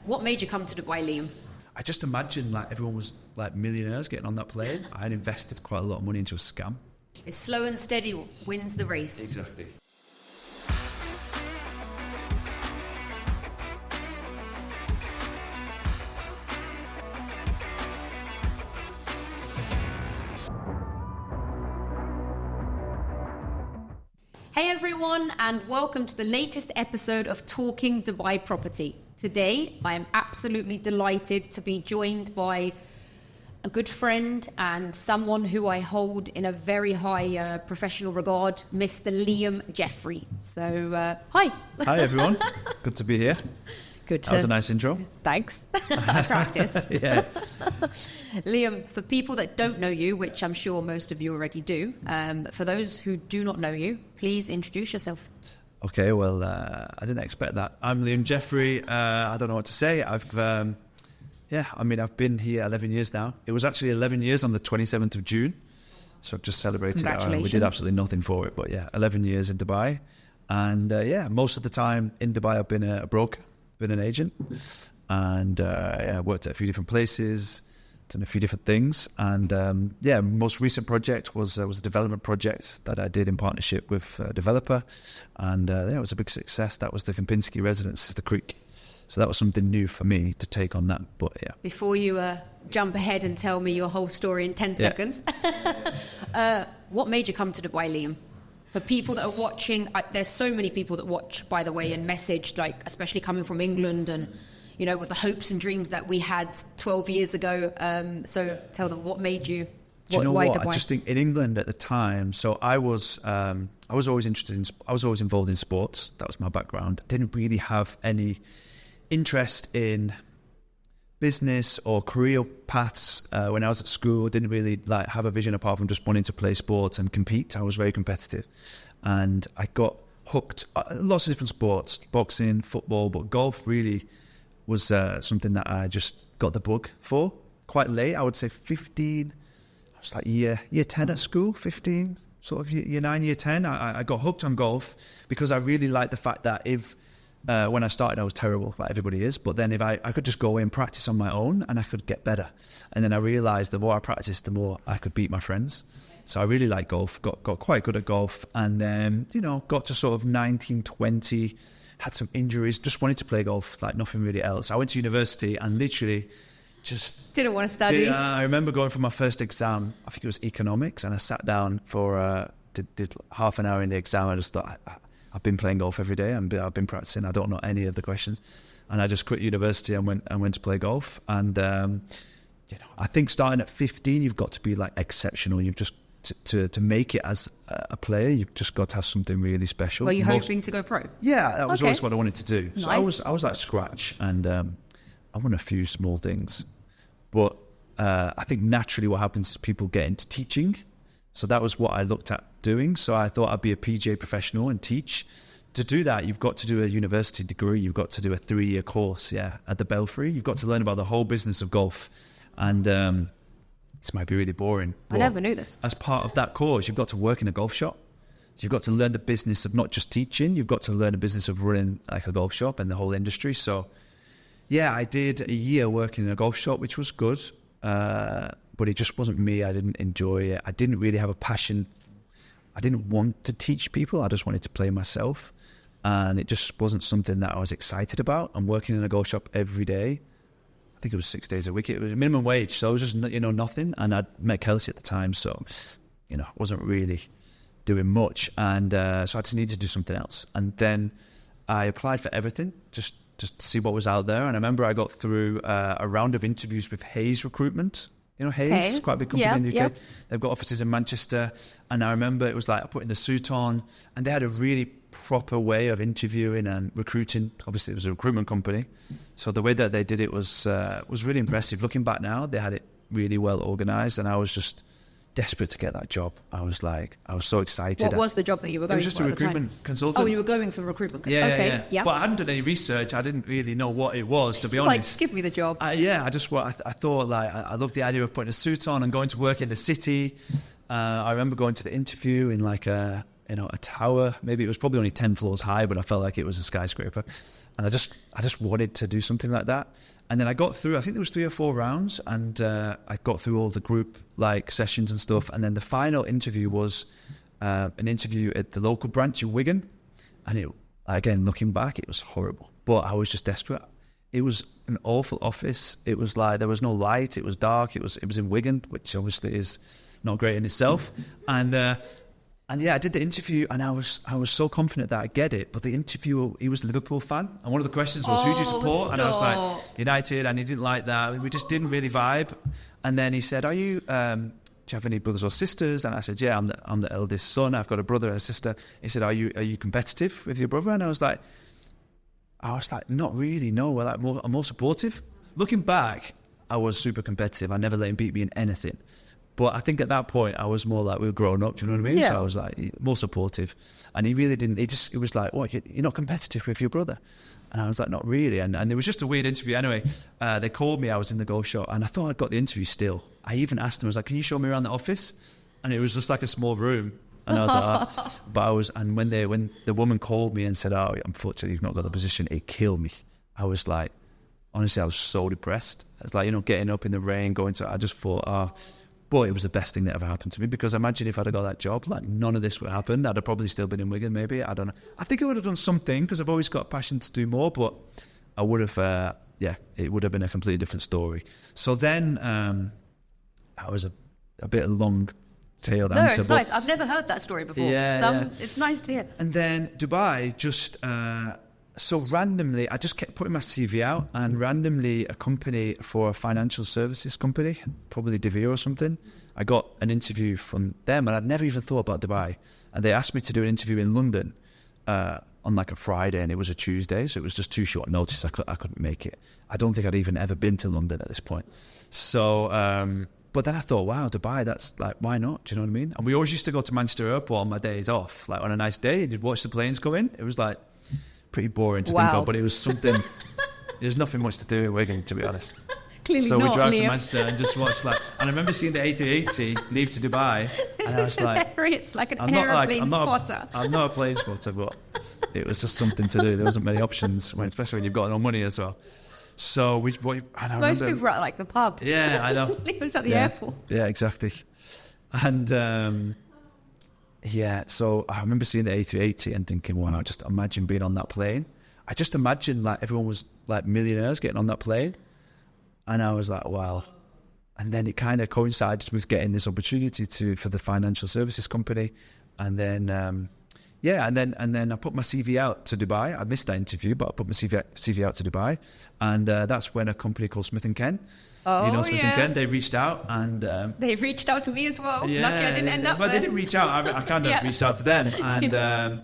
What made you come to Dubai, Liam? I just imagined like everyone was like millionaires getting on that plane. I had invested quite a lot of money into a scam. It's slow and steady wins the race. Exactly. Hey everyone, and welcome to the latest episode of Talking Dubai Property. Today, I am absolutely delighted to be joined by a good friend and someone who I hold in a very high professional regard, Mr. Liam Jeffrey. So, hi. Hi everyone, good to be here. Good. That was a nice intro. Thanks. I practiced. Yeah. Liam, for people that don't know you, which I'm sure most of you already do, for those who do not know you, please introduce yourself. Okay, well, I didn't expect that. I'm Liam Jeffrey. I don't know what to say. I've been here 11 years now. It was actually 11 years on the 27th of June. So I've just celebrated. Congratulations. We did absolutely nothing for it, but yeah, 11 years in Dubai. And most of the time in Dubai, I've been a broker, been an agent. And worked at a few different places, done a few different things. And most recent project was a development project that I did in partnership with a developer. And it was a big success. That was the Kempinski Residences, the Creek. So that was something new for me to take on that. But yeah. Before you jump ahead and tell me your whole story in 10 seconds, what made you come to Dubai, Liam? For people that are watching, there's so many people that watch, by the way, and message, like especially coming from England and, you know, with the hopes and dreams that we had 12 years ago. So tell them, what made you? Do you know why what? Dubai? I just think in England at the interested involved in sports. That was my background. I didn't really have any interest in business or career paths when I was at school. Didn't really have a vision apart from just wanting to play sports and compete. I was very competitive, and I got hooked. Lots of different sports, boxing, football, but golf really was something that I just got the bug for quite late. I would say 15. I was like year 10 at school, 15, sort of year 9, year 10. I got hooked on golf because I really liked the fact that when I started, I was terrible, like everybody is. But then if I could just go away and practice on my own, and I could get better. And then I realised the more I practiced, the more I could beat my friends. So I really liked golf, got quite good at golf. And then, got to sort of 19, 20, had some injuries, just wanted to play golf, like nothing really else. I went to university and literally just... Didn't want to study. I remember going for my first exam, I think it was economics, and I sat down for, did half an hour in the exam. I just thought... I've been playing golf every day and I've been practicing. I don't know any of the questions. And I just quit university and went to play golf. And, I think starting at 15, you've got to be like exceptional. You've just, to make it as a player, you've just got to have something really special. Were you hoping to go pro? Yeah, that was always what I wanted to do. Nice. So I was like scratch, and I won a few small things. But I think naturally what happens is people get into teaching. So that was what I looked at doing. So I thought I'd be a PGA professional and teach. To do that, you've got to do a university degree. You've got to do a 3-year course, at the Belfry. You've got to learn about the whole business of golf. And this might be really boring. I never knew this. As part of that course, you've got to work in a golf shop. So you've got to learn the business of not just teaching. You've got to learn the business of running like a golf shop and the whole industry. So, I did a year working in a golf shop, which was good. But it just wasn't me. I didn't enjoy it. I didn't really have a passion. I didn't want to teach people. I just wanted to play myself. And it just wasn't something that I was excited about. I'm working in a golf shop every day. I think it was 6 days a week. It was minimum wage. So it was just, nothing. And I'd met Kelsey at the time. So, I wasn't really doing much. And so I just needed to do something else. And then I applied for everything, just to see what was out there. And I remember I got through a round of interviews with Hayes Recruitment. Hayes, quite a big company in the UK. Yep. They've got offices in Manchester. And I remember it was like putting the suit on, and they had a really proper way of interviewing and recruiting. Obviously, it was a recruitment company. So the way that they did it was really impressive. Looking back now, they had it really well organised, and I was just desperate to get that job. I was so excited. What was the job that you were going for? It was just a recruitment consultant. Oh, you were going for recruitment. Yeah. But I hadn't done any research. I didn't really know what it was, to be honest. Like, just give me the job. I thought I loved the idea of putting a suit on and going to work in the city. I remember going to the interview in a tower. Maybe it was probably only 10 floors high, but I felt like it was a skyscraper. And I just wanted to do something like that. And then I got through, I think there was 3 or 4 rounds, and I got through all the group like sessions and stuff. And then the final interview was an interview at the local branch in Wigan. And it, again, looking back, it was horrible. But I was just desperate. It was an awful office. It was like there was no light. It was dark. It was in Wigan, which obviously is not great in itself. And yeah, I did the interview, and I was so confident that I'd get it. But the interviewer, he was a Liverpool fan, and one of the questions was, "Who do you support?" Stop. And I was like, "United," and he didn't like that. I mean, we just didn't really vibe. And then he said, "Are you? Do you have any brothers or sisters?" And I said, "Yeah, I'm the eldest son. I've got a brother and a sister." He said, "Are you competitive with your brother?" And I was like, "Not really. No. Well, I'm more supportive." Looking back, I was super competitive. I never let him beat me in anything. But I think at that point, I was more like, we were growing up, do you know what I mean? Yeah. So I was like, more supportive. And he really didn't, it was like, what, you're not competitive with your brother? And I was like, not really. And it was just a weird interview. Anyway, they called me, I was in the golf shop, and I thought I'd got the interview still. I even asked them, I was like, can you show me around the office? And it was just like a small room. And I was like, and when the woman called me and said, "Oh, unfortunately, you've not got the position," it killed me. I was like, honestly, I was so depressed. It's like, getting up in the rain, I just thought, but it was the best thing that ever happened to me, because imagine if I'd have got that job, like none of this would happen. I'd have probably still been in Wigan, maybe. I don't know. I think I would have done something, because I've always got a passion to do more, but I would have, it would have been a completely different story. So then, that was a bit of a long-tailed answer. No, it's nice. I've never heard that story before. Yeah, It's nice to hear. And then Dubai, just so randomly, I just kept putting my CV out, and randomly a company for a financial services company, probably Devere or something, I got an interview from them, and I'd never even thought about Dubai. And they asked me to do an interview in London on like a Friday, and it was a Tuesday, so it was just too short notice. I couldn't make it. I don't think I'd even ever been to London at this point. So, but then I thought, wow, Dubai, that's like, why not? Do you know what I mean? And we always used to go to Manchester Airport on my days off, like on a nice day, and you'd watch the planes go in. It was like pretty boring to think of, but it was something. There's nothing much to do in Wigan, to be honest. Clearly so not, we drive Liam. to Manchester and just watch and I remember seeing the A380 leave to Dubai. This and I is was like, hilarious, like an I'm not aeroplane spotter. I'm not a plane spotter, but it was just something to do. There wasn't many options, especially when you've got no money as well. So Most people are at like the pub. Yeah, I know. Liam's at the airport. Yeah, exactly. And so I remember seeing the A380 and thinking, wow, just imagine being on that plane. I just imagined like everyone was like millionaires getting on that plane. And I was like, wow. And then it kind of coincided with getting this opportunity for the financial services company. And then, and then I put my CV out to Dubai. I missed that interview, but I put my CV out to Dubai. And that's when a company called Smith & Ken, Smith & Ken, they reached out. And they've reached out to me as well. Lucky I didn't end up there. there. They didn't reach out. I kind of reached out to them. And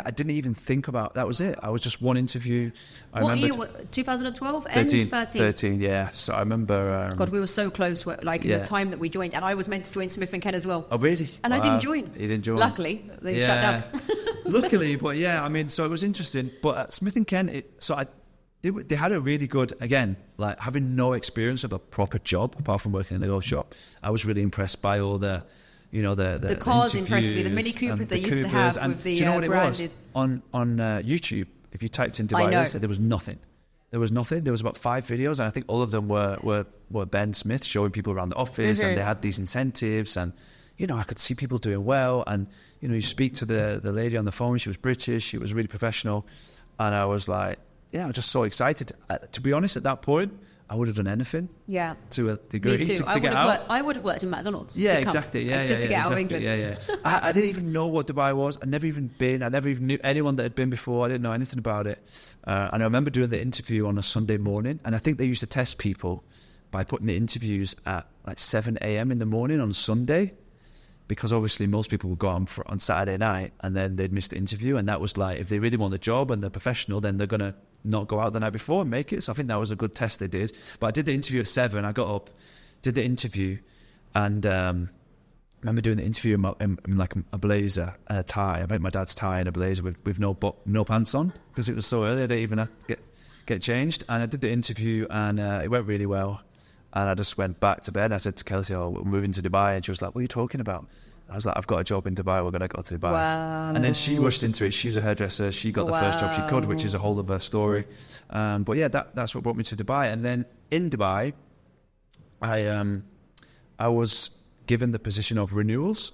I didn't even think about, that was it. I was just one interview. What year? 2012? 13, yeah. So I remember... God, we were so close, like in the time that we joined. And I was meant to join Smith & Ken as well. Oh, really? And I didn't join. You didn't join? Luckily, they shut down. Luckily, but yeah, I mean, so it was interesting. But at Smith & Ken, they had a really good, again, like having no experience of a proper job, apart from working in a golf shop. I was really impressed by all the... the cars impressed me. The Mini Coopers they used to have with the branded. On YouTube, if you typed in Dubai, there was nothing. There was about 5 videos, and I think all of them were Ben Smith showing people around the office, and they had these incentives, and I could see people doing well, and you speak to the lady on the phone. She was British. She was really professional, and I was like, I was just so excited. To be honest, at that point, I would have done anything. Yeah. To a degree. Me too. To get out. I would have worked in McDonald's. Yeah, exactly. Just to get out of England. Yeah. I didn't even know what Dubai was. I'd never even been. I never even knew anyone that had been before. I didn't know anything about it. And I remember doing the interview on a Sunday morning. And I think they used to test people by putting the interviews at like 7 a.m. in the morning on Sunday. Because obviously most people would go on Saturday night and then they'd miss the interview. And that was like, if they really want the job and they're professional, then they're going to not go out the night before and make it. So I think that was a good test they did. But I did the interview at 7. I got up, did the interview, and I remember doing the interview in like a blazer and a tie. I made my dad's tie and a blazer with no pants on because it was so early. I didn't even get changed. And I did the interview and it went really well. And I just went back to bed. And I said to Kelsey, we're moving to Dubai. And she was like, what are you talking about? I was like, I've got a job in Dubai. We're going to go to Dubai. Wow. And then she rushed into it. She was a hairdresser. She got the first job she could, which is a whole other story. But yeah, that's what brought me to Dubai. And then in Dubai, I was given the position of renewals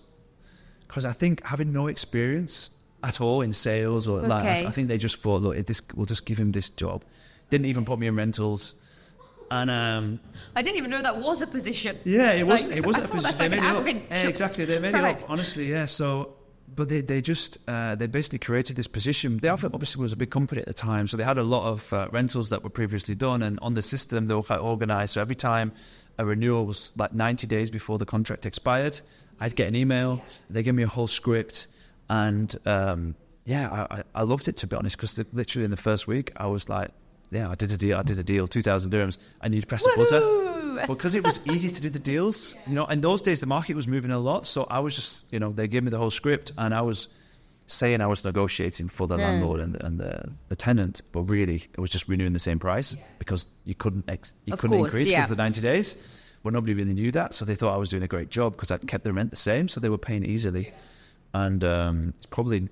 because I think having no experience at all in sales or like, I think they just thought, look, we'll just give him this job. Didn't even put me in rentals. And I didn't even know that was a position. Yeah, it wasn't a position. That's They like made an it up. Yeah, exactly, they made it up. Honestly, yeah. So, but they basically created this position. They obviously was a big company at the time, so they had a lot of rentals that were previously done, and on the system they were quite organised. So every time a renewal was like 90 days before the contract expired, I'd get an email. They gave me a whole script, and I loved it, to be honest, because literally in the first week I was like, yeah, I did a deal, 2,000 dirhams. I need to press a buzzer. Because it was easy to do the deals, in those days the market was moving a lot. So I was just, they gave me the whole script and I was saying I was negotiating for the landlord and the tenant, but really it was just renewing the same price because you couldn't increase because the 90 days. Well, nobody really knew that. So they thought I was doing a great job because I'd kept the rent the same. So they were paying easily. And it's probably,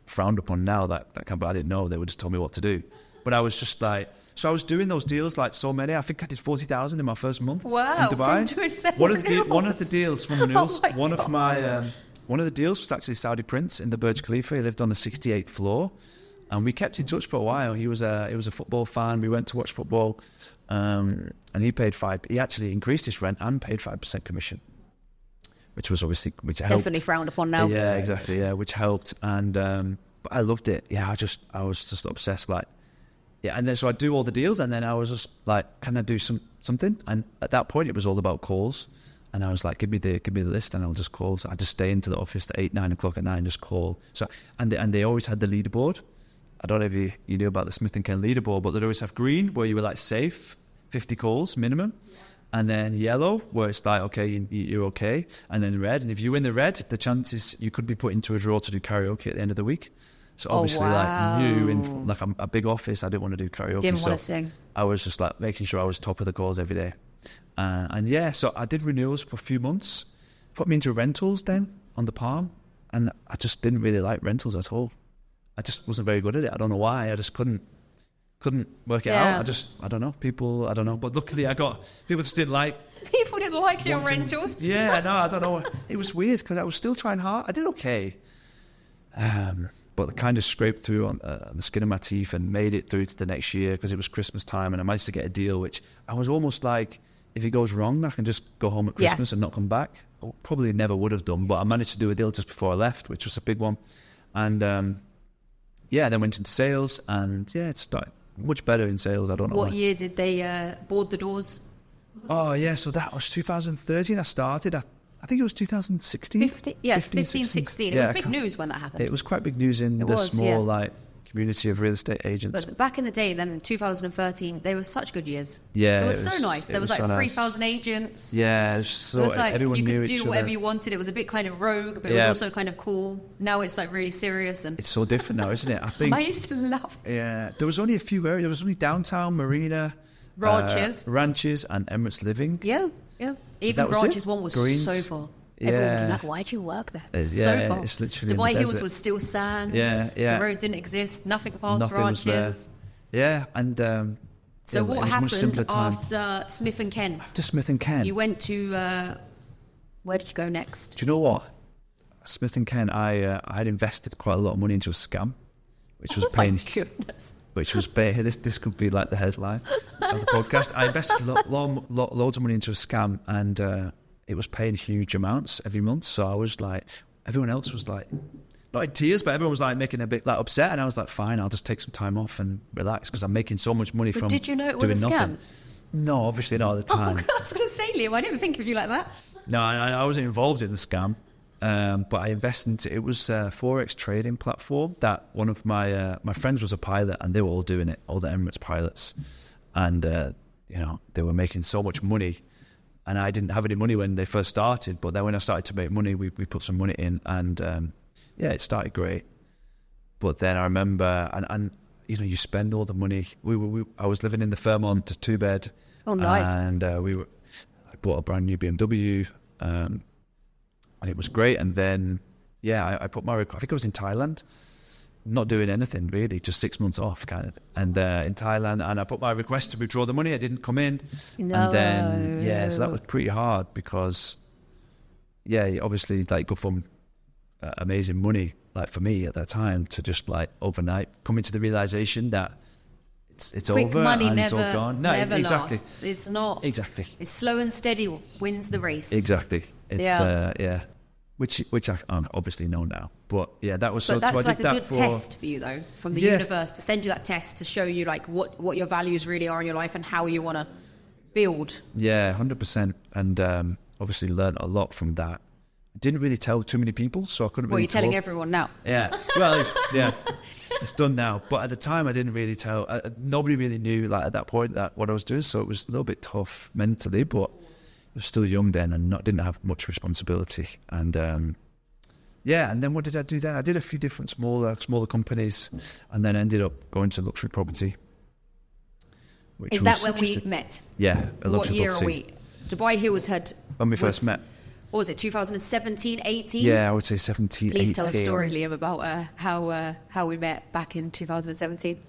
frowned upon now but I didn't know. They would just tell me what to do. But I was just like, so I was doing those deals like so many. I think I did 40,000 in my first month in Dubai. From doing One of the deals from renewals. One of the deals was actually Saudi Prince in the Burj Khalifa. He lived on the 68th floor, and we kept in touch for a while. He was a football fan. We went to watch football, and he paid He actually increased his rent and paid 5% commission, which helped. Definitely frowned upon now. Yeah, exactly. Yeah, which helped, and but I loved it. Yeah, I was just obsessed. Like. Yeah, and then so I'd do all the deals, and then I was just like, can I do something? And at that point, it was all about calls. And I was like, give me the list, and I'll just call. So I just stay into the office at 8, 9 o'clock at night and just call. So and they always had the leaderboard. I don't know if you knew about the Smith & Ken leaderboard, but they'd always have green, where you were like safe, 50 calls minimum. And then yellow, where it's like, okay, you're okay. And then red. And if you win the red, the chances you could be put into a draw to do karaoke at the end of the week. So obviously, like new in like a big office, I didn't want to do karaoke. Didn't want to sing. I was just like making sure I was top of the calls every day. And yeah, so I did renewals for a few months. Put me into rentals then on the Palm, and I just didn't really like rentals at all. I just wasn't very good at it. I don't know why. I just couldn't work it out. I don't know. People, I don't know. But luckily, people just didn't like. People didn't like your rentals. Yeah, no, I don't know. It was weird because I was still trying hard. I did okay. But kind of scraped through on the skin of my teeth and made it through to the next year because it was Christmas time, and I managed to get a deal, which I was almost like, if it goes wrong, I can just go home at Christmas and not come back. I probably never would have done, but I managed to do a deal just before I left, which was a big one. And then went into sales, and it started much better in sales. I don't know what year did they board the doors? Oh yeah, so that was 2013. I started. I think it was 2016. 15, 16. It was big news when that happened. It was quite big news in the small community of real estate agents. But back in the day, then 2013, they were such good years. Yeah, it was so nice. There was like 3,000 agents. Yeah, it was like everyone knew each other. You could do whatever you wanted. It was a bit kind of rogue, but it was also kind of cool. Now it's like really serious, and it's so different now, isn't it? I think I used to love. Yeah, there was only a few areas. There was only downtown, Marina, Ranches, and Emirates Living. Yeah. Even Ranches one was so far. Everyone would be like, why'd you work there? So far. It's literally Dubai Hills was still sand. Yeah. The road didn't exist. Nothing past Ranches. Was there. Yeah, and so what happened after Smith & Ken? After Smith & Ken, you went to where did you go next? Do you know what? Smith & Ken, I had invested quite a lot of money into a scam, which was paying. My goodness. Which was paying. This could be like the headline of the podcast. I invested loads of money into a scam, and it was paying huge amounts every month. So I was like, everyone else was like, not in tears, but everyone was like making a bit like upset. And I was like, fine, I'll just take some time off and relax because I'm making so much money from. Did you know it was a scam? No, obviously not at the time. I was going to say, Liam, I didn't think of you like that. No, I wasn't involved in the scam. But I invested into it. Was a Forex trading platform that one of my friends was a pilot, and they were all doing it, all the Emirates pilots, and they were making so much money, and I didn't have any money when they first started. But then when I started to make money, we put some money in, and it started great. But then I remember, and you spend all the money. I was living in the Fairmont 2-bed. Oh, nice. And I bought a brand new BMW. and it was great. And then, yeah, I put my, I think I was in Thailand, not doing anything really, just 6 months off kind of. And in Thailand, and I put my request to withdraw the money. It didn't come in. No. And then, yeah, so that was pretty hard because, yeah, obviously like go from amazing money, like for me at that time, to just like overnight coming to the realization that it's quick over money and never, it's all gone. No, never exactly. lasts. It's not. Exactly. It's slow and steady wins the race. Exactly. It's, Yeah. Which I obviously know now. But yeah, that was so. But that's so I like did a that good for, test for you, though, from the universe to send you that test to show you like what your values really are in your life and how you want to build. Yeah, 100%. And obviously learned a lot from that. I didn't really tell too many people, so I couldn't Well, really you're telling talk. everyone now. Yeah. Well, it's done now. But at the time, I didn't really tell. Nobody really knew, like at that point, that what I was doing. So it was a little bit tough mentally, but I was still young then and didn't have much responsibility. And yeah, and then what did I do then? I did a few different smaller companies, and then ended up going to luxury property. Is that when we met? Yeah, a luxury What year property. are we? Dubai Hills had. When we first met. What was it? 2017, 18? Yeah, I would say 17, Please 18. tell a story, Liam, about how we met back in 2017.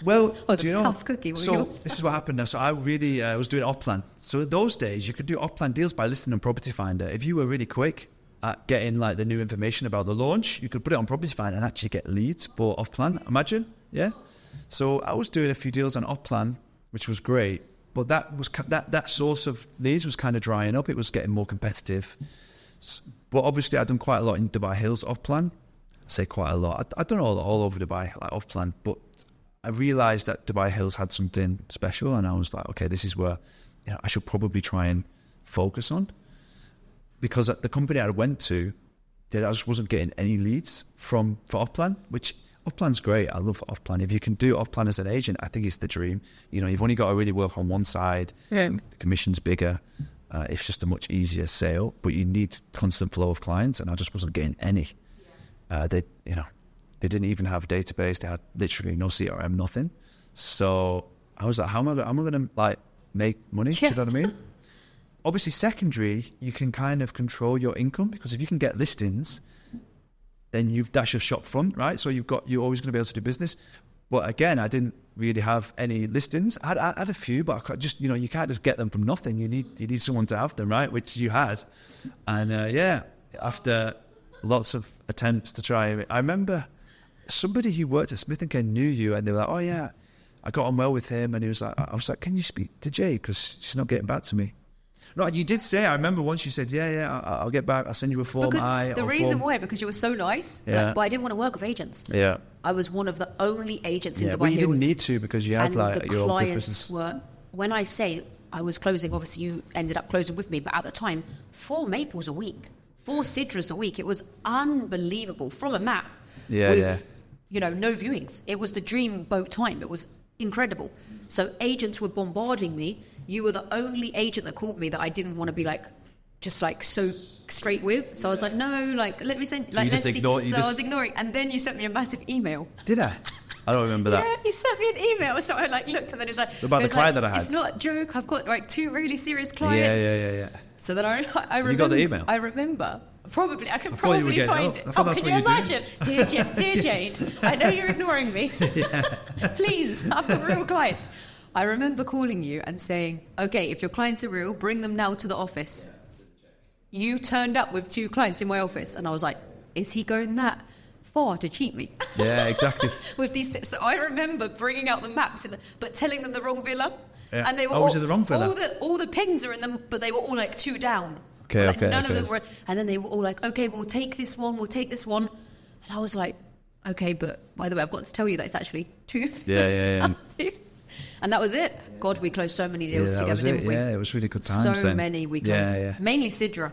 Well, was do a you know, tough cookie. So this is what happened now. So I really was doing off-plan. So in those days, you could do off-plan deals by listing on Property Finder. If you were really quick at getting like the new information about the launch, you could put it on Property Finder and actually get leads for off-plan. Imagine, yeah. So I was doing a few deals on off-plan, which was great. But that source of leads was kind of drying up. It was getting more competitive. But obviously, I'd done quite a lot in Dubai Hills off-plan. I say quite a lot. I'd done all over Dubai, like off-plan. But I realised that Dubai Hills had something special, and I was like, okay, this is where I should probably try and focus on. Because at the company I went to, I just wasn't getting any leads for off-plan, which off-plan's great. I love off-plan. If you can do off-plan as an agent, I think it's the dream. You've only got to really work on one side. Yeah. The commission's bigger. It's just a much easier sale, but you need constant flow of clients, and I just wasn't getting any. They didn't even have a database. They had literally no CRM, nothing. So I was like, how am I going to like make money? Yeah. Do you know what I mean? Obviously, secondary, you can kind of control your income, because if you can get listings, then that's your shop front, right? So you're always going to be able to do business. But again, I didn't really have any listings. I had a few, but I just, you can't just get them from nothing. You need someone to have them, right? Which you had. And after lots of attempts to try, I remember somebody who worked at Smith & Ken knew you, and they were like, oh yeah, I got on well with him. And he was like, I was like, can you speak to Jade? Because she's not getting back to me. No, you did say, I remember once you said, I'll get back, I'll send you a form. Because the reason why, because you were so nice, but I didn't want to work with agents. Yeah. I was one of the only agents in Dubai but you Hills. didn't need to, because you had and like the your own clients business. were, when I say I was closing, obviously you ended up closing with me, but at the time, 4 maples a week, 4 Sidras a week. It was unbelievable from a map with, no viewings. It was the dream boat time. It was incredible. So agents were bombarding me. You were the only agent that called me that I didn't want to be like, just like so straight with. So I was like, no, like let me send. So like, you let's just see. ignored. So I was ignoring, and then you sent me a massive email. Did I? I don't remember that. Yeah, you sent me an email. So I like looked, and then it's like about the client that I had. It's not a joke. I've got like 2 really serious clients. Yeah. So then I remember. You got the email? I remember. Probably, I can I thought you were probably getting- find it. I thought that's can what you you do. imagine? Dear Jade, I know you're ignoring me. Please, I've got real clients. I remember calling you and saying, okay, if your clients are real, bring them now to the office. You turned up with 2 clients in my office, and I was like, is he going that far to cheat me? Yeah, exactly. With these, so I remember bringing out the maps, but telling them the wrong villa. Yeah. And they were was it the wrong villa? all the pins are in them, but they were all like 2 down. Okay, like, okay. None of them were, and then they were all like, okay, we'll take this one, And I was like, okay, but by the way, I've got to tell you that it's actually 2 villas. Yeah. And that was it. God, we closed so many deals together, didn't we? Yeah, it was really good times So then. many we closed. Yeah. Mainly Sidra.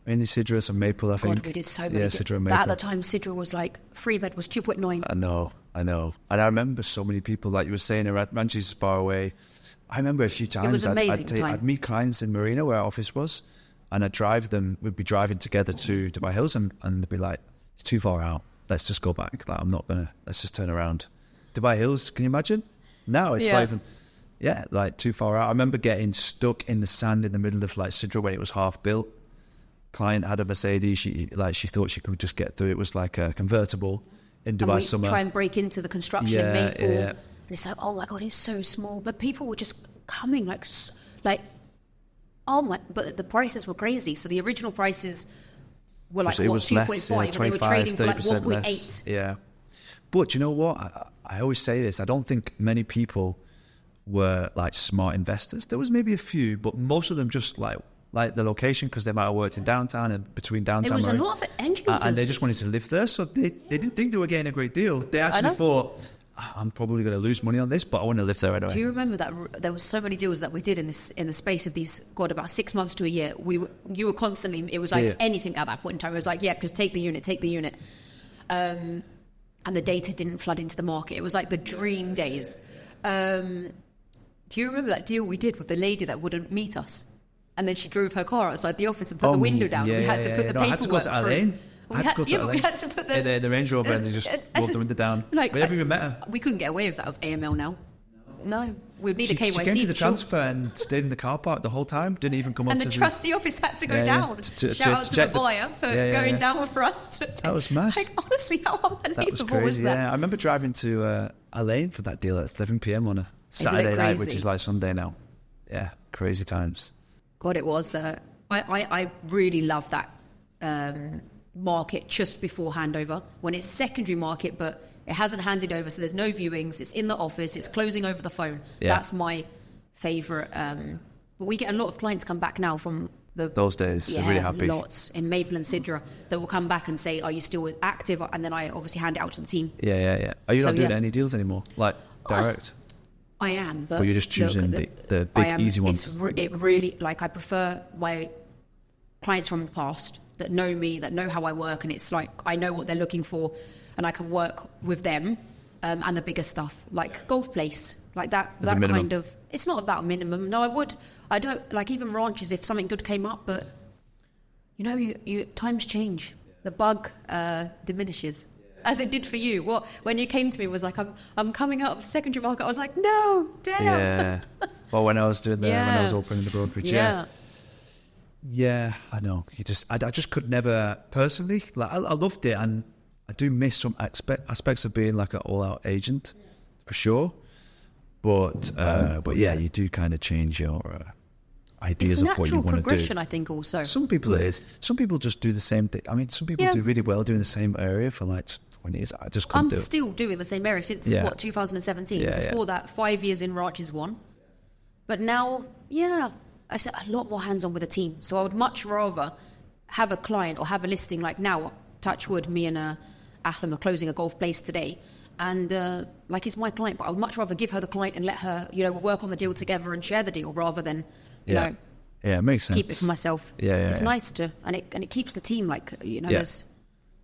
Mainly Sidra, some Maple, I think. God, we did so many. Yeah, deals. Sidra and But Maple. at the time, Sidra was like, free bed was 2.9. I know. And I remember so many people, like you were saying, Manchester's far away. I remember a few times was amazing time. I'd meet clients in Marina, where our office was, and I'd drive them, we'd be driving together to Dubai Hills, and they'd be like, it's too far out. Let's just go back. Like, let's just turn around. Dubai Hills, can you imagine? Now it's not even, like too far out. I remember getting stuck in the sand in the middle of like Sidra when it was half built, client had a Mercedes. She thought she could just get through. It was like a convertible in Dubai summer. Try and break into the construction in Maple. Yeah. And it's like, oh my God, it's so small. But people were just coming like, oh my, but the prices were crazy. So the original prices were like, 2.5, and they were trading for like 1.8. Yeah. But you know what? I always say this. I don't think many people were like smart investors. There was maybe a few, but most of them just like the location because they might have worked in downtown and between downtown. There was a lot of end users. And they just wanted to live there. So they didn't think they were getting a great deal. They actually thought, I'm probably going to lose money on this, but I want to live there anyway. Do you remember that there were so many deals that we did in the space of these, God, about 6 months to a year? You were constantly, it was like anything at that point in time. It was like, yeah, just take the unit. And the data didn't flood into the market. It was like the dream days. Do you remember that deal we did with the lady that wouldn't meet us? And then she drove her car outside the office and put the window down. Yeah, we had to put the paperwork I had to go to Alain. We had to put the Range Rover and they just rolled the window down. Like, we never even met her. We couldn't get away with that with AML now. No, we'd need a KYC. She came to the transfer and stayed in the car park the whole time. Didn't even come up. And the trustee office had to go down. Shout out to the buyer for going down for us. That was mad. Like, honestly, how unbelievable was that? Yeah, I remember driving to Alain for that deal at 11 p.m. on a Saturday night, which is like Sunday now. Yeah, crazy times. God, it was. I really love that market just before handover, when it's secondary market, but it hasn't handed over, so there's no viewings. It's in the office. It's closing over the phone. Yeah. That's my favourite. But we get a lot of clients come back now from those days. They're really happy. Lots in Maple and Sidra that will come back and say, "Are you still active?" And then I obviously hand it out to the team. Yeah. Are you not doing any deals anymore, like direct? I am, but you're just choosing the big easy ones. It really, like, I prefer my clients from the past that know me, that know how I work, and it's like I know what they're looking for, and I can work with them. And the bigger stuff, like golf place, like that kind of. It's not about minimum. No, I don't like even ranches if something good came up, but you times change. The bug diminishes. As it did for you. When you came to me was like, I'm coming out of the secondary market. I was like, no, damn. Yeah. Well, when I was doing when I was opening the brokerage, yeah, I know. I just could never personally. Like, I loved it, and I do miss some aspects of being like an all-out agent, for sure. But yeah, you do kind of change your ideas of what you want to do. It's a natural progression, I think. Also, some people it is. Some people just do the same thing. I mean, some people do really well doing the same area for like 20 years. I just couldn't do it. I'm still doing the same area since 2017. Before that, 5 years in Ranches 1. But now, I said a lot more hands-on with the team. So I would much rather have a client or have a listing like now. Touch wood, me and Ahlam are closing a golf place today, and like it's my client, but I would much rather give her the client and let her, work on the deal together and share the deal rather than, it makes sense. Keep it for myself. It's nice to, and it keeps the team like, there's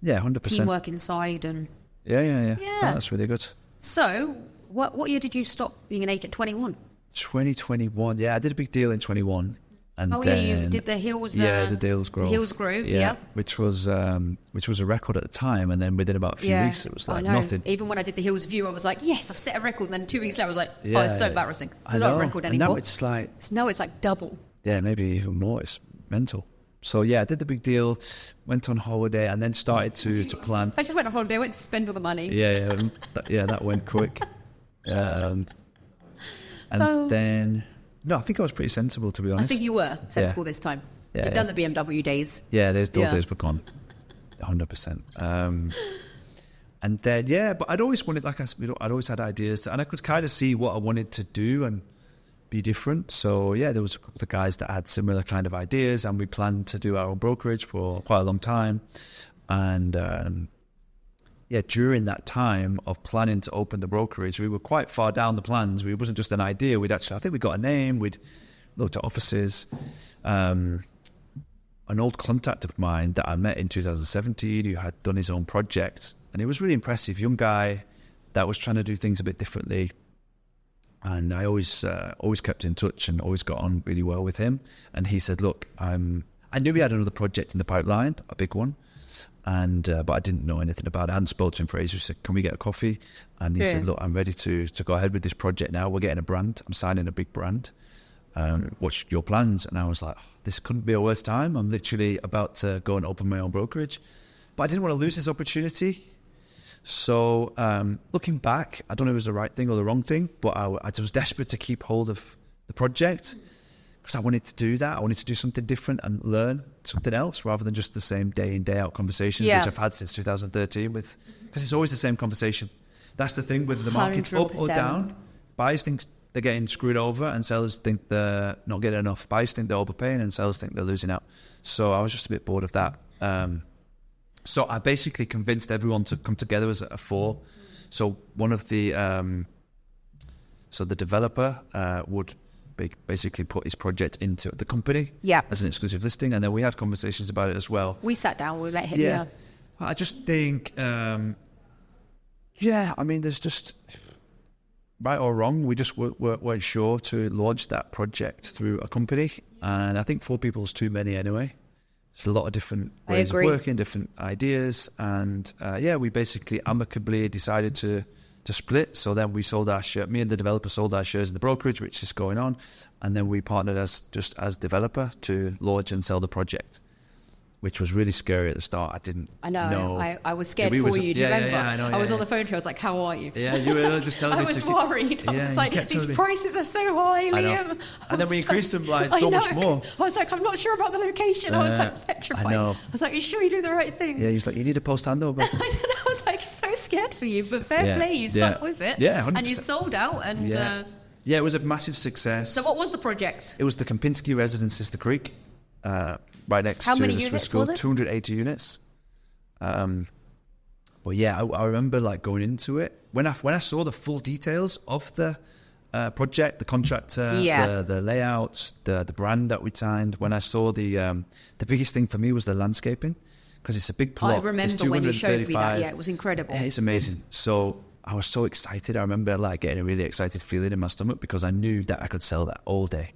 100% teamwork inside and yeah. Oh, that's really good. So, what year did you stop being an agent? 21. 2021. Yeah, I did a big deal in 21. And you did the Hills. The Hills Grove. The Hills Grove, yeah. Which was a record at the time, and then within about a few weeks, it was like nothing. Even when I did the Hills View, I was like, yes, I've set a record. And then 2 weeks later, I was like, it's so embarrassing. It's not a record anymore. And now it's like double. Yeah, maybe even more. It's mental. So yeah, I did the big deal, went on holiday, and then started to plan. I just went on holiday. I went to spend all the money. Yeah, that went quick. And then. No, I think I was pretty sensible, to be honest. I think you were sensible this time. You've done the BMW days. Yeah, those days were gone. 100%. And then, but I'd always wanted, like I said, I'd always had ideas, and I could kind of see what I wanted to do and be different. So, there was a couple of guys that had similar kind of ideas, and we planned to do our own brokerage for quite a long time. And, during that time of planning to open the brokerage, we were quite far down the plans. It wasn't just an idea. I think we got a name. We'd looked at offices. An old contact of mine that I met in 2017 who had done his own project. And he was really impressive, young guy that was trying to do things a bit differently. And I always kept in touch and always got on really well with him. And he said, look, I knew we had another project in the pipeline, a big one. And but I didn't know anything about it. I hadn't spoken to him for ages. He said, can we get a coffee? And he said, look, I'm ready to go ahead with this project now. We're getting a brand. I'm signing a big brand. what's your plans? And I was like, this couldn't be a worse time. I'm literally about to go and open my own brokerage. But I didn't want to lose this opportunity. So looking back, I don't know if it was the right thing or the wrong thing, but I was desperate to keep hold of the project because I wanted to do that. I wanted to do something different and learn something else rather than just the same day in, day out conversations, which I've had since 2013 because it's always the same conversation. That's the thing with the markets, 100%. up or down. Buyers think they're getting screwed over and sellers think they're not getting enough. Buyers think they're overpaying and sellers think they're losing out. So I was just a bit bored of that. So I basically convinced everyone to come together as a four. So one of the, so the developer would basically put his project into the company as an exclusive listing. And then we had conversations about it as well. We sat down, we let him, I just think, I mean, there's just, right or wrong, we just weren't sure to launch that project through a company. And I think 4 people is too many anyway. There's a lot of different ways of working, different ideas. And we basically amicably decided to split. So then we sold our share, me and the developer sold our shares in the brokerage, which is going on. And then we partnered as developer to launch and sell the project, which was really scary at the start. I know. I was scared for you. Do you remember? I know. I was on the phone to you. I was like, how are you? Yeah, you were just telling me. I was worried. I was like, these prices are so high, Liam. And then we increased them so much more. I was like, I'm not sure about the location. I was like petrified. I know. I was like, are you sure you do the right thing? Yeah, he was like, you need a post handover. I was like, so scared for you, but fair play. You stuck with it. Yeah, 100%. And you sold out. And it was a massive success. So what was the project? It was the Kempinski Residence, the Creek. Right next to the Swiss School, 280 units. But yeah, I remember like going into it when I saw the full details of the project, the contractor, the layout, the brand that we signed. When I saw the biggest thing for me was the landscaping because it's a big plot. I remember when you showed me that. Yeah, it was incredible. Yeah, it's amazing. So I was so excited. I remember like getting a really excited feeling in my stomach because I knew that I could sell that all day.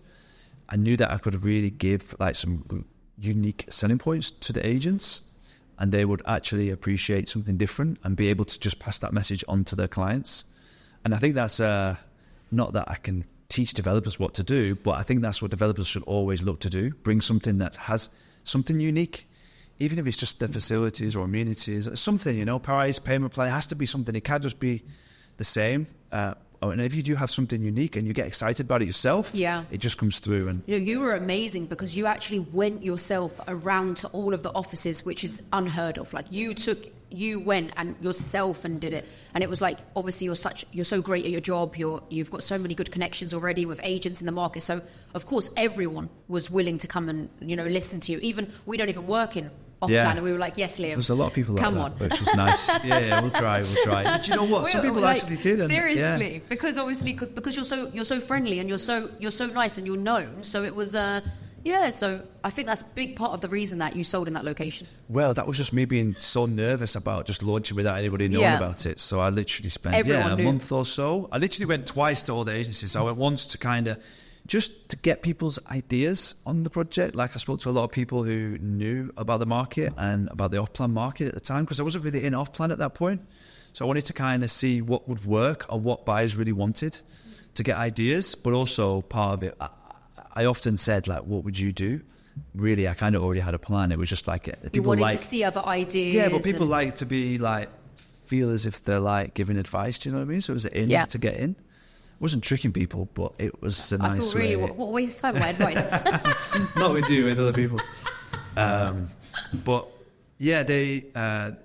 I knew that I could really give like some unique selling points to the agents and they would actually appreciate something different and be able to just pass that message on to their clients. And I think that's not that I can teach developers what to do, but I think that's what developers should always look to do. Bring something that has something unique, even if it's just the facilities or amenities, something, price, payment plan. It has to be something. It can't just be the same. And if you do have something unique and you get excited about it yourself, it just comes through. And you were amazing because you actually went yourself around to all of the offices, which is unheard of. Like you went and yourself and did it, and it was like obviously you're so great at your job. You've got so many good connections already with agents in the market. So of course everyone was willing to come and listen to you. Even we don't even work in off plan, and we were like, yes, Liam. There's a lot of people like come that, on, which was nice. Yeah, we'll try. But you know what? Some people actually did. Seriously, because obviously, because you're so friendly and you're so nice and you're known. So it was, So I think that's a big part of the reason that you sold in that location. Well, that was just me being so nervous about just launching without anybody knowing about it. So I literally spent a month or so. I literally went twice to all the agencies. I went once to kind of just to get people's ideas on the project. Like I spoke to a lot of people who knew about the market and about the off-plan market at the time because I wasn't really in off-plan at that point. So I wanted to kind of see what would work and what buyers really wanted to get ideas. But also part of it, I often said, like, what would you do? Really, I kind of already had a plan. It was just like people you wanted to see other ideas. Yeah, but people like to be like feel as if they're like giving advice. Do you know what I mean? So it was in to get in. I wasn't tricking people, but it was a nice way. I feel really, what waste of time my advice? Not with you, with other people. But yeah,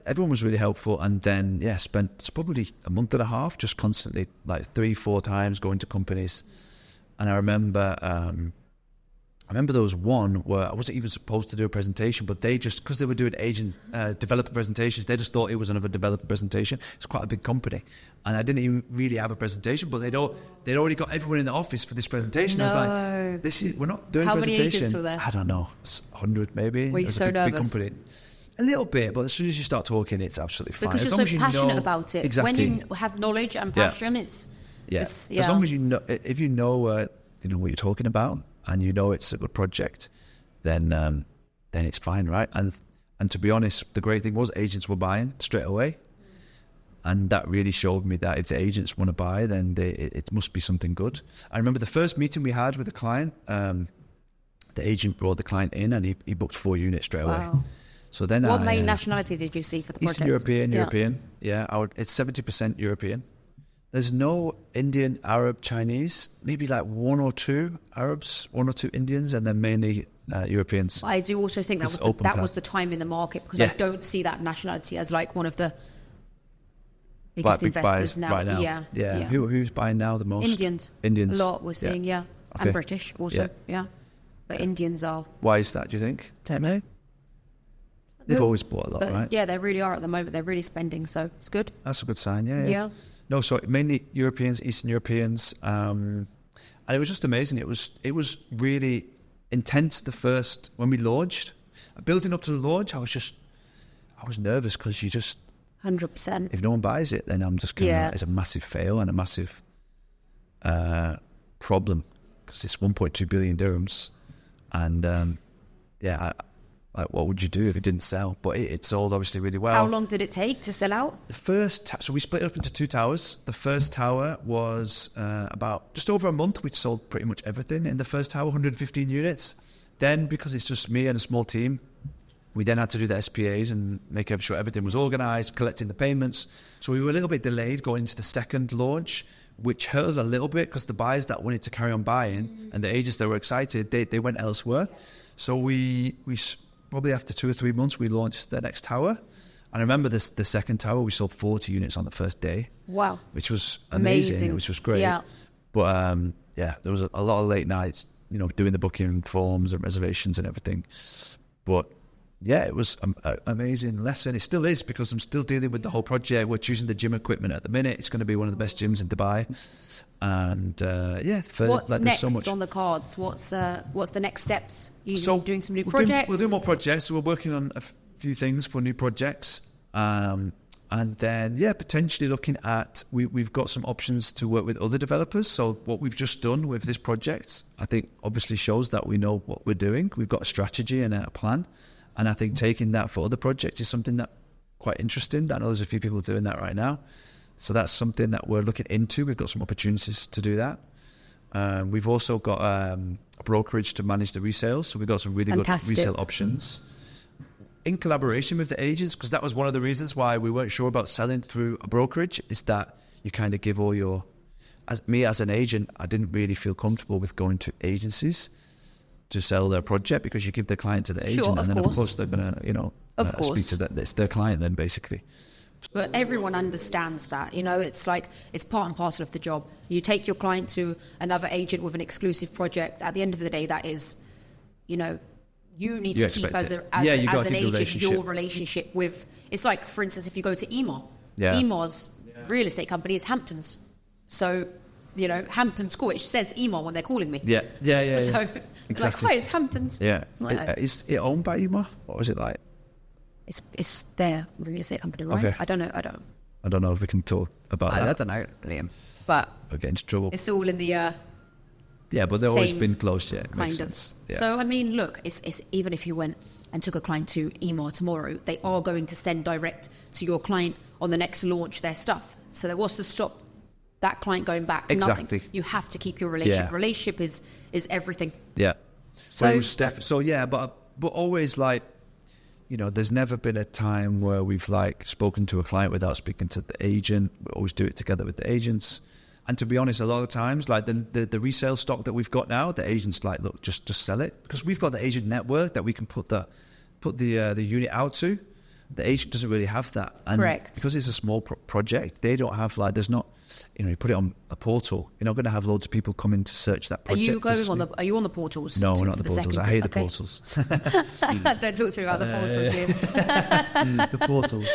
everyone was really helpful, and then spent probably a month and a half just constantly, like 3-4 times going to companies. And I remember there was one where I wasn't even supposed to do a presentation, but they just, because they were doing developer presentations, they just thought it was another developer presentation. It's quite a big company. And I didn't even really have a presentation, but they'd already got everyone in the office for this presentation. No. I was like, we're not doing a presentation. How many agents were there? I don't know, 100 maybe. Were you so nervous? Big company. A little bit, but as soon as you start talking, it's absolutely fine. Because you're so passionate about it. Exactly. When you have knowledge and passion, it's... As long as you know, if you know what you're talking about, and you know it's a good project, then it's fine, right? And to be honest, the great thing was agents were buying straight away. And that really showed me that if the agents want to buy, then it must be something good. I remember the first meeting we had with the client, the agent brought the client in and he booked 4 units straight away. Wow. So then what main nationality did you see for the project? Eastern European. Yeah, it's 70% European. There's no Indian, Arab, Chinese, maybe like 1 or 2 Arabs, 1 or 2 Indians, and then mainly Europeans. I do also think that was the time in the market, because I don't see that nationality as like one of the biggest investors now. Right now. Yeah. Who's buying now the most? Indians. A lot we're seeing, Okay. And British also, But Indians are. Why is that, do you think? Don't know. They've always bought a lot, right? Yeah, they really are at the moment. They're really spending, so it's good. That's a good sign, yeah. No, so mainly Europeans, Eastern Europeans, and it was just amazing. It was really intense when we launched. Building up to the launch, I was nervous because you just 100%. If no one buys it, then I'm just going it's a massive fail and a massive problem, because it's 1.2 billion dirhams, and what would you do if it didn't sell? But it sold obviously really well. How long did it take to sell out? The first, so we split it up into 2 towers. The first tower was about just over a month. We'd sold pretty much everything in the first tower, 115 units. Then, because it's just me and a small team, we then had to do the SPAs and make sure everything was organised, collecting the payments. So we were a little bit delayed going into the second launch, which hurt us a little bit because the buyers that wanted to carry on buying and the agents that were excited, they went elsewhere. So we probably after 2 or 3 months, we launched the next tower. And I remember the second tower, we sold 40 units on the first day. Wow. Which was amazing. Which was great. Yeah. But there was a lot of late nights, doing the booking forms and reservations and everything. But yeah, it was an amazing lesson. It still is, because I'm still dealing with the whole project. We're choosing the gym equipment at the minute. It's going to be one of the best gyms in Dubai. And what's next on the cards? What's the next steps? Doing some new projects? We'll do more projects. So we're working on a few things for new projects. And then, potentially looking at, we've got some options to work with other developers. So what we've just done with this project, I think obviously shows that we know what we're doing. We've got a strategy and a plan. And I think taking that for other projects is something that quite interesting. I know there's a few people doing that right now. So that's something that we're looking into. We've got some opportunities to do that. We've also got a brokerage to manage the resales. So we've got some really good resale options in collaboration with the agents, because that was one of the reasons why we weren't sure about selling through a brokerage, is that you kind of give all your... As an agent, I didn't really feel comfortable with going to agencies to sell their project, because you give the client to the agent, and then of course they're going to speak to it's their client then, basically. But everyone understands that, it's like, it's part and parcel of the job. You take your client to another agent with an exclusive project. At the end of the day, that is, you need to keep as an agent your relationship with. It's like, for instance, if you go to Emaar, Emaar's real estate company is Hamptons. So, Hamptons Court, it says Emaar when they're calling me. Yeah. So, exactly. Like, hi, it's Hamptons. Yeah. Is it owned by Emaar? What was it like? It's their real estate company, right? Okay. I don't know. I don't know if we can talk about that. I don't know, Liam. But we'll get into trouble. It's all in the but they've always been close, kind of. Yeah. So I mean, look, it's even if you went and took a client to Emaar tomorrow, they are going to send direct to your client on the next launch their stuff. So there was to stop that client going back. Exactly. Nothing. You have to keep your relationship. Yeah. Relationship is everything. Yeah. But always like, there's never been a time where we've spoken to a client without speaking to the agent. We always do it together with the agents. And to be honest, a lot of times, the resale stock that we've got now, the agent's like, look, just sell it, because we've got the agent network that we can put the unit out to. The agent doesn't really have that. And correct. Because it's a small project, they don't have there's not, you put it on a portal, you're not going to have loads of people coming to search that project. Are you on the portals? No, we're not on the portals. I hate the portals. Don't talk to me about the portals here. The portals.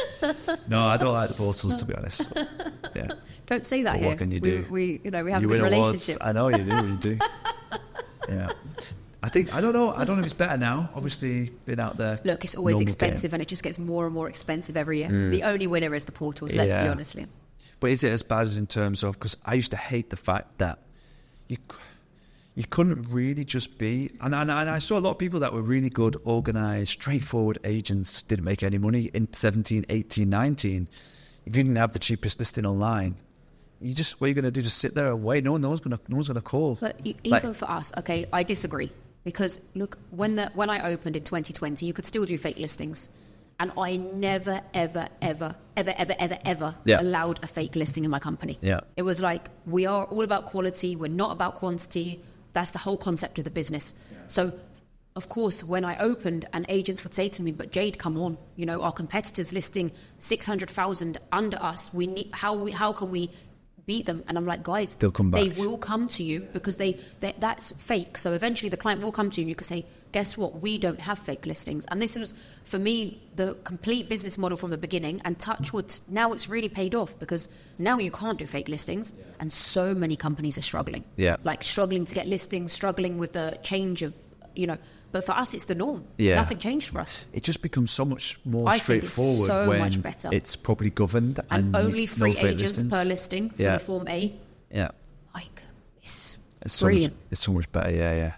No, I don't like the portals, to be honest. Yeah. Don't say that here. What can you do? We have a good relationship. I know you do. Yeah. I don't know if it's better now. Obviously, been out there. Look, it's always expensive, and it just gets more and more expensive every year. The only winner is the portals, let's be honest, Liam. But is it as bad as in terms of, because I used to hate the fact that you couldn't really just be, and I saw a lot of people that were really good, organised, straightforward agents, didn't make any money in 17, 18, 19. if you didn't have the cheapest listing online, what are you going to do? Just sit there and wait? No one's going to call. But even for us, okay, I disagree. Because look, when I opened in 2020, you could still do fake listings. And I never, ever allowed a fake listing in my company. Yeah. It was like, we are all about quality. We're not about quantity. That's the whole concept of the business. Yeah. So, of course, when I opened, and agents would say to me, but Jade, come on. Our competitors listing 600,000 under us. How can we beat them? And I'm like, guys, they'll come back. They will come to you because that's fake. So eventually the client will come to you and you can say, guess what? We don't have fake listings. And this was, for me, the complete business model from the beginning. And touch wood, now it's really paid off because now you can't do fake listings. Yeah. And so many companies are struggling. Yeah. Like struggling to get listings, struggling with the change of, but for us, it's the norm. Yeah. Nothing changed for us. It just becomes so much more straightforward when much better. It's properly governed. And only 3 agents per listing for the Form A. Yeah. Like, it's brilliant. It's so much better, yeah.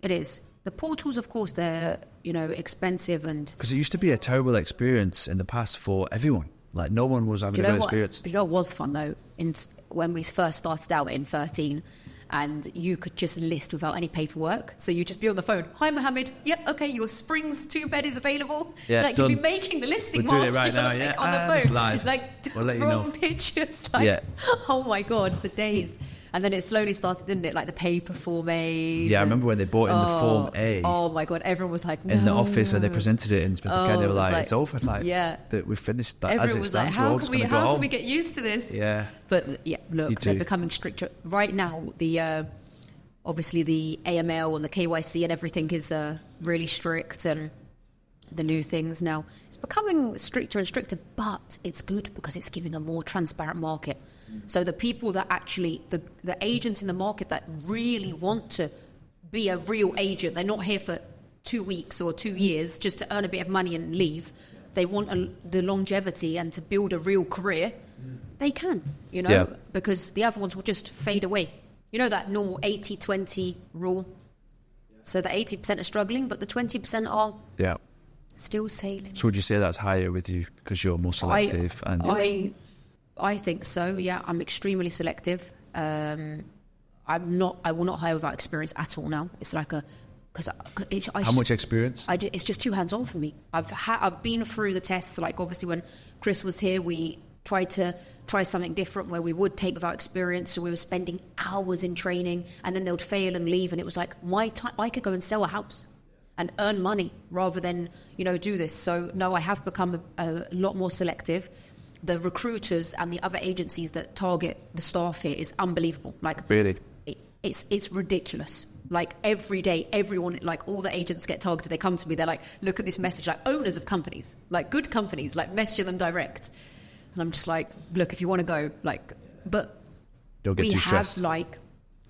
It is. The portals, of course, they're, expensive and... Because it used to be a terrible experience in the past for everyone. Like, no one was having a good experience. But what was fun, though, when we first started out in 13... and you could just list without any paperwork. So you'd just be on the phone. Hi, Mohammed. Yep, okay, your Springs 2-bed is available. Yeah, like, you'd be making the listing we'll do it right now, yeah. On the phone. It's live. Like, we'll let you wrong know. pictures. Like, oh, my God, the days. And then it slowly started, didn't it? Like the paper Form A's. Yeah, I remember when they brought in the Form A. Oh, my God, everyone was like, no. In the office, and they presented it in Smith & Kent. They were like, it's over. Like, that we've finished that. Everyone was like, how can we get used to this? Yeah. But, yeah, look, they're becoming stricter. Right now, obviously the AML and the KYC and everything is really strict, and the new things now, it's becoming stricter and stricter, but it's good because it's giving a more transparent market. So the people that actually, the agents in the market that really want to be a real agent, they're not here for 2 weeks or 2 years just to earn a bit of money and leave. They want the longevity and to build a real career. They can, because the other ones will just fade away. That normal 80-20 rule. So the 80% are struggling, but the 20% are still sailing. So would you say that's higher with you because you're more selective? I think so, yeah. I'm extremely selective. I will not hire without experience at all now. It's like how much experience? It's just too hands-on for me. I've been through the tests. Like obviously when Chris was here, we tried to try something different where we would take without experience. So we were spending hours in training, and then they would fail and leave. And it was like my time. I could go and sell a house and earn money rather than do this. So no, I have become a lot more selective. The recruiters and the other agencies that target the staff here is unbelievable. Like really, it's ridiculous. Like every day, everyone, like all the agents get targeted. They come to me. They're like, look at this message. Like owners of companies, like good companies, like message them direct. And I'm just like, look, if you want to go, like, but don't get too stressed.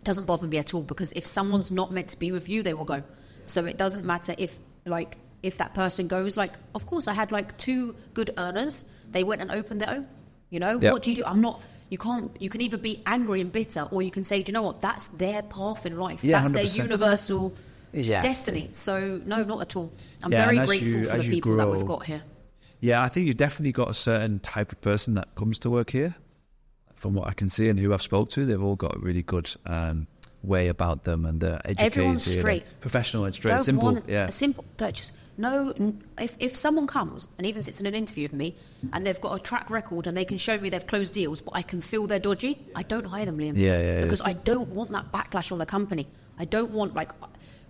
Doesn't bother me at all, because if someone's not meant to be with you, they will go. So it doesn't matter if that person goes. Like, of course, I had like 2 good earners. They went and opened their own. What do you do? You can either be angry and bitter, or you can say, do you know what? That's their path in life. Yeah, that's 100%. Their universal destiny. So no, not at all. I'm very grateful for the people that we've got here. Yeah, I think you've definitely got a certain type of person that comes to work here. From what I can see and who I've spoke to, they've all got a really good way about them, and they're educated, everyone's straight, professional and straight, simple. If someone comes and even sits in an interview with me and they've got a track record and they can show me they've closed deals, but I can feel they're dodgy, I don't hire them, Liam. Because I don't want that backlash on the company. I don't want,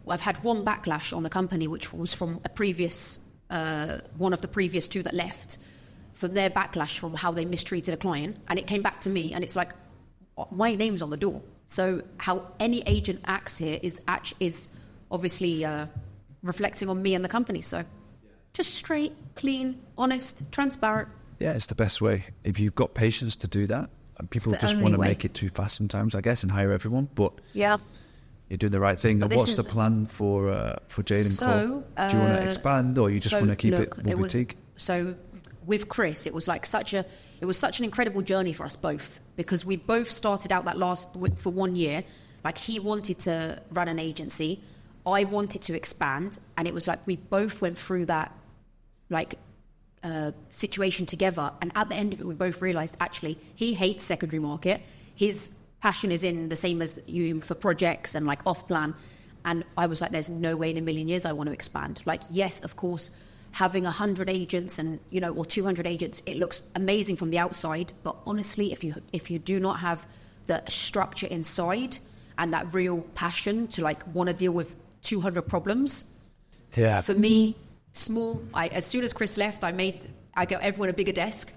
I've had one backlash on the company, which was from a previous one of the previous 2 that left, from their backlash from how they mistreated a client, and it came back to me, and it's like, my name's on the door. So how any agent acts here is obviously reflecting on me and the company. So just straight, clean, honest, transparent. Yeah, it's the best way. If you've got patience to do that, and people just want to make it too fast sometimes, I guess, and hire everyone. But you're doing the right thing. And what's the plan for Jade and Co? Do you want to expand, or you just want to keep it more boutique? So with Chris, it was such an incredible journey for us both, because we both started out for 1 year. Like, he wanted to run an agency, I wanted to expand, and it was like we both went through that. Like, situation together. And at the end of it, we both realised, actually, he hates secondary market. His passion is in the same as you for projects and like off plan. And I was like, there's no way in a million years I want to expand. Like, yes, of course, having 100 agents and, you know, or 200 agents, it looks amazing from the outside. But honestly, if you do not have the structure inside and that real passion to like want to deal with 200 problems, for me, small. As soon as Chris left, I got everyone a bigger desk.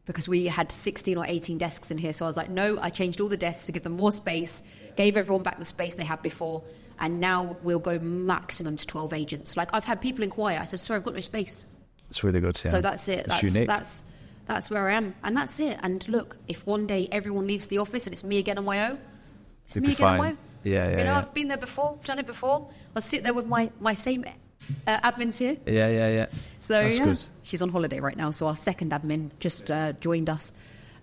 Because we had 16 or 18 desks in here. So I was like, no, I changed all the desks to give them more space, gave everyone back the space they had before, and now we'll go maximum to 12 agents. Like, I've had people inquire. I said, sorry, I've got no space. It's really good, yeah. So that's it. That's unique. That's where I am. And that's it. And look, if one day everyone leaves the office and it's me again on my own, it's me again on my own. Yeah. You know, I've been there before, I've done it before. I'll sit there with my same admins here. Yeah. So that's good. She's on holiday right now, so our second admin just joined us.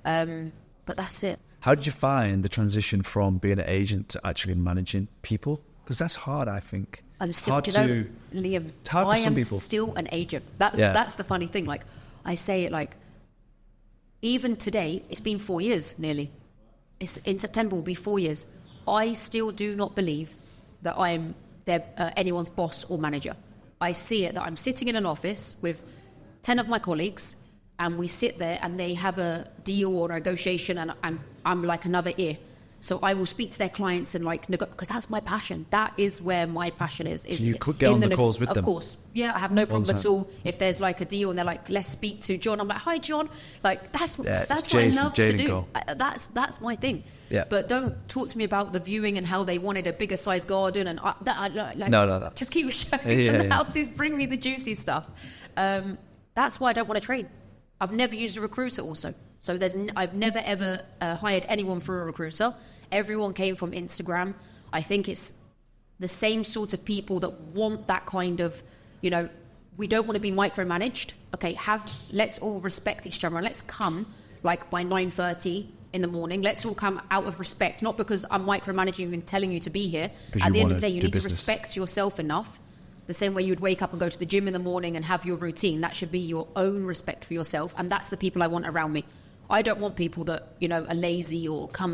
But that's it. How did you find the transition from being an agent to actually managing people? Because that's hard, I think. I'm still, Liam, I am still an agent. That's the funny thing. Like, I say it like, even today, it's been 4 years nearly. In September will be 4 years. I still do not believe that I'm anyone's boss or manager. I see it that I'm sitting in an office with 10 of my colleagues, and we sit there and they have a deal or a negotiation, and I'm like another ear. So I will speak to their clients and like, because that's my passion. That is where my passion is. So you could get on the calls with them? Of course. Yeah, I have no problem at all. If there's like a deal and they're like, let's speak to John. I'm like, hi, John. Like, that's what I love to do. That's my thing. Yeah. But don't talk to me about the viewing and how they wanted a bigger size garden. And no. Just keep showing them the houses. Bring me the juicy stuff. That's why I don't want to trade. I've never used a recruiter also. So I've never ever hired anyone through a recruiter. Everyone came from Instagram. I think it's the same sort of people that want that kind of, you know, we don't want to be micromanaged. Okay, let's all respect each other and let's come like by 9:30 in the morning. Let's all come out of respect, not because I'm micromanaging and telling you to be here. At the end of the day, you need to respect yourself enough. The same way you'd wake up and go to the gym in the morning and have your routine. That should be your own respect for yourself. And that's the people I want around me. I don't want people that, you know, are lazy or come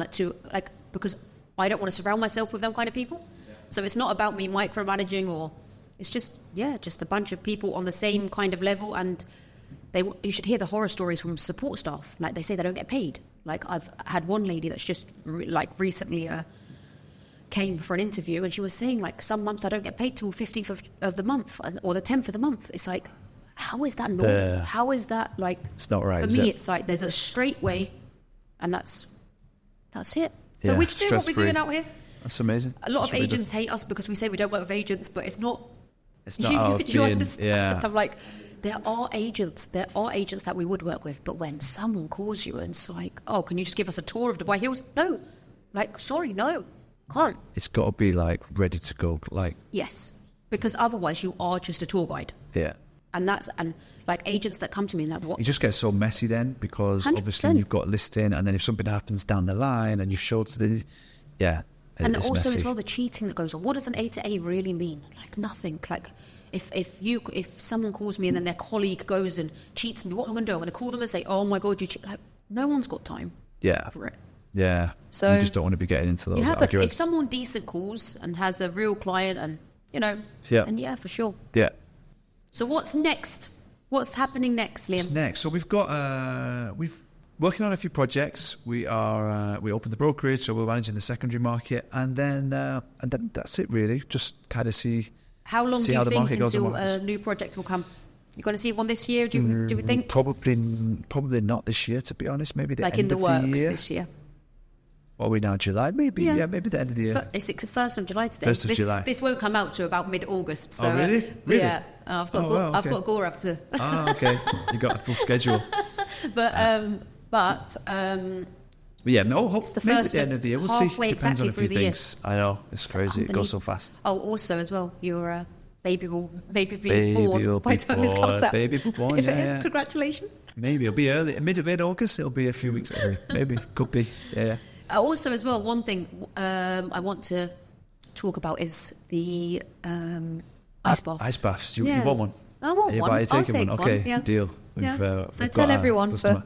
because I don't want to surround myself with them kind of people. Yeah. So it's not about me micromanaging, or it's just a bunch of people on the same kind of level. And you should hear the horror stories from support staff. Like, they say they don't get paid. Like, I've had one lady that's just recently came for an interview, and she was saying like, some months I don't get paid till 15th of the month or the 10th of the month. It's like, how is that normal? How is that like? It's not right. For me, it's like there's a straight way, and that's it. So we do what we're doing out here. That's amazing. A lot of agents hate us because we say we don't work with agents, but it's not. It's not you understand? Yeah. I'm like, there are agents that we would work with, but when someone calls you and it's like, oh, can you just give us a tour of Dubai Hills? No, like, sorry, no, can't. It's got to be like ready to go, like. Yes, because otherwise you are just a tour guide. Yeah. And like agents that come to me and like, what? You just get so messy then, because 100%. Obviously you've got a listing, and then if something happens down the line and you've showed to and also messy. as well the cheating that goes on. What does an A to A really mean? Like, nothing. Like, if someone calls me and then their colleague goes and cheats me, what am I going to do? I'm going to call them and say, oh my God, you cheat. Like, no one's got time for it. Yeah. So you just don't want to be getting into those arguments. If someone decent calls and has a real client and, you know, then for sure. Yeah. So what's next? What's happening next, Liam? What's next? So we've got working on a few projects. We opened the brokerage, so we're managing the secondary market, and then that's it really. Just kind of see. How long do you think until a new project will come? You're going to see one this year? Do we think? Probably not this year, to be honest. Maybe the end of the year. This year. What are we now, July? Maybe maybe the end of the year. It's the 1st of July today. 1st of July. This won't come out to about mid-August. So, really? Yeah. I've got Gaurav to. Okay. You got a full schedule. But yeah, no. It's the maybe first at the end of the year. We'll see. Depends on a few things. I know, it's crazy. It goes so fast. Oh, also as well, your baby will be born by the time this comes out. Baby will be born. If it is, congratulations. Maybe it'll be early, mid-August. It'll be a few weeks early. Maybe could be. Yeah. Also, as well, one thing I want to talk about is the ice baths. Ice baths. You want one? I want one. I'll take one. Okay, yeah. deal. So tell everyone for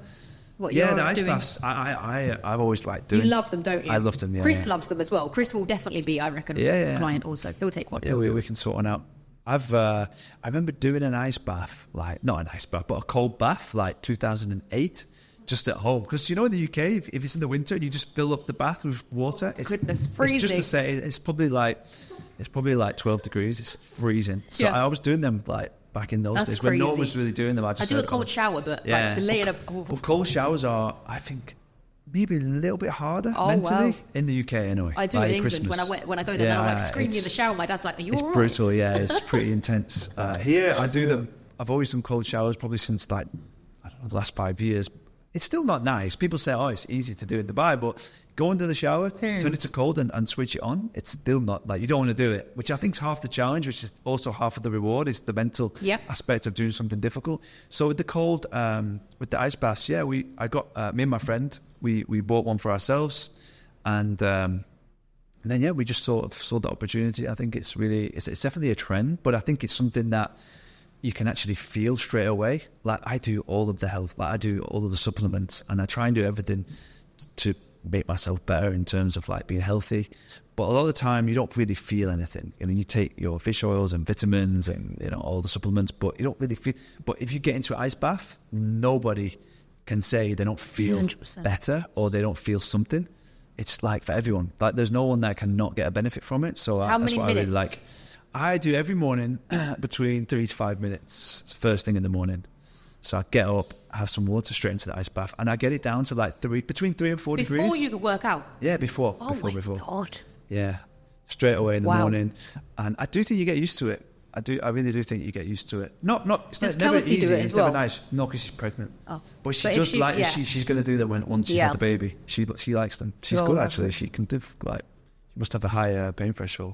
what you're doing. The ice baths. I've always liked doing. You love them, don't you? I love them. Yeah. Chris loves them as well. Chris will definitely be, I reckon, a client also. He'll take one. Yeah, we can sort one out. I remember doing an ice bath, like not an ice bath, but a cold bath, like 2008, just at home. Because in the UK, if it's in the winter and you just fill up the bath with water, goodness, freezing. It's just to say, it's probably like 12 degrees. It's freezing. So I was doing them like back in those days crazy. when no one was really doing them. I do a cold shower, but like to lay it up. But cold showers are, I think, maybe a little bit harder mentally in the UK anyway. I do like in England Christmas. when I go there. Then I'm like screaming in the shower. My dad's like, "Are you all right?" It's brutal. Yeah, it's pretty intense. Here, I do them. I've always done cold showers, probably since like I don't know the last 5 years. It's still not nice. People say, "Oh, it's easy to do in Dubai," but go into the shower, turn it to cold, and switch it on. It's still not like you don't want to do it, which I think is half the challenge, which is also half of the reward. Is the mental aspect of doing something difficult. So with the cold, with the ice baths, I got me and my friend. We bought one for ourselves, and then we just sort of saw the opportunity. I think it's definitely a trend, but I think it's something that you can actually feel straight away. Like I do all of the health, like I do all of the supplements, and I try and do everything to make myself better in terms of like being healthy. But a lot of the time you don't really feel anything. You take your fish oils and vitamins and all the supplements, but you don't really feel. But if you get into an ice bath, nobody can say they don't feel 100%. better or they don't feel something. It's like for everyone. Like there's no one that cannot get a benefit from it. So how that's many what minutes? I really like. I do every morning between 3 to 5 minutes. It's the first thing in the morning. So I get up, have some water straight into the ice bath, and I get it down to like between 3 and 4 degrees. Before you could work out? Yeah, before. Oh my before. God. Yeah, straight away in the morning. And I do think you get used to it. I really do think you get used to it. It's never Kelsey easy. do it as it's never well? nice. No, because she's pregnant. Oh. But she's going to do that once she's had the baby. She likes them. She's good actually. She can do she must have a higher pain threshold.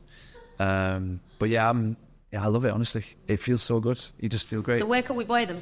But I love it, honestly. It feels so good. You just feel great. So where can we buy them?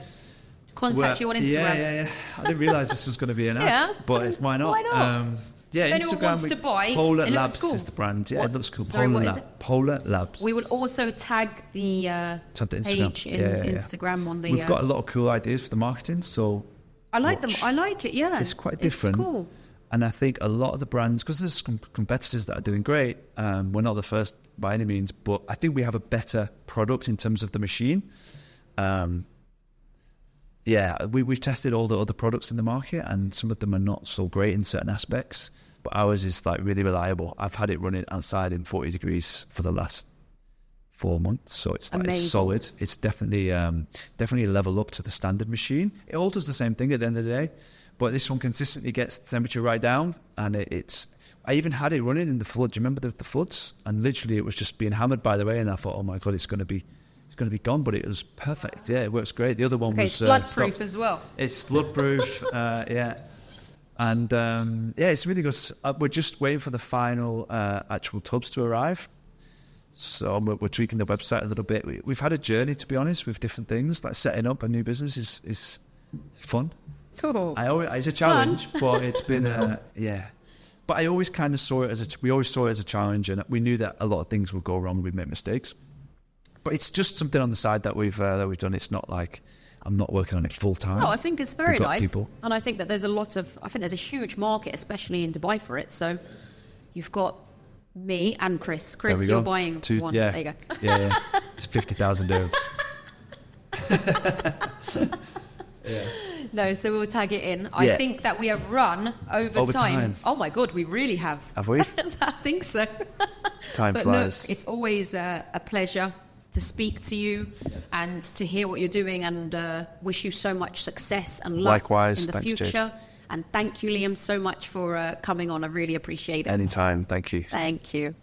Contact you on Instagram. Yeah. I didn't realise this was going to be an ad, but why not? Why not? If anyone Instagram, wants to buy, Polar it looks Labs cool. is the brand. Yeah, it looks cool. Sorry, what is it? Polar Labs. We will also tag the page in Instagram on the... We've got a lot of cool ideas for the marketing, so... I like them. I like it, yeah. It's quite different. It's cool. And I think a lot of the brands, because there's some competitors that are doing great, we're not the first by any means, but I think we have a better product in terms of the machine. We've tested all the other products in the market, and some of them are not so great in certain aspects, but ours is like really reliable. I've had it running outside in 40 degrees for the last 4 months, so it's like it's solid. It's definitely a level up to the standard machine. It all does the same thing at the end of the day, but this one consistently gets the temperature right down, and I even had it running in the flood. Do you remember the floods? And literally it was just being hammered by the way, and I thought, oh my God, it's going to be gone, but it was perfect. Yeah, it works great. The other one was floodproof as well. It's floodproof. And it's really good. We're just waiting for the final actual tubs to arrive. So we're tweaking the website a little bit. We've had a journey, to be honest, with different things. Like setting up a new business is fun. Oh, it's a challenge, but it's been But I always kind of saw it as a challenge, and we knew that a lot of things would go wrong. We'd make mistakes. But it's just something on the side that we've done. It's not like I'm not working on it full time. No, I think it's very nice, people. And I think that there's a huge market, especially in Dubai, for it. So you've got me and Chris. Chris, you're buying one. Yeah. There you go. Yeah. It's 50,000 dirhams. No, so we'll tag it in. I think that we have run over time. Oh my God, we really have. Have we? I think so. Time flies. Look, it's always a pleasure to speak to you and to hear what you're doing, and wish you so much success and luck Likewise. in the Thanks, future. Jade. And thank you, Liam, so much for coming on. I really appreciate it. Anytime. Thank you. Thank you.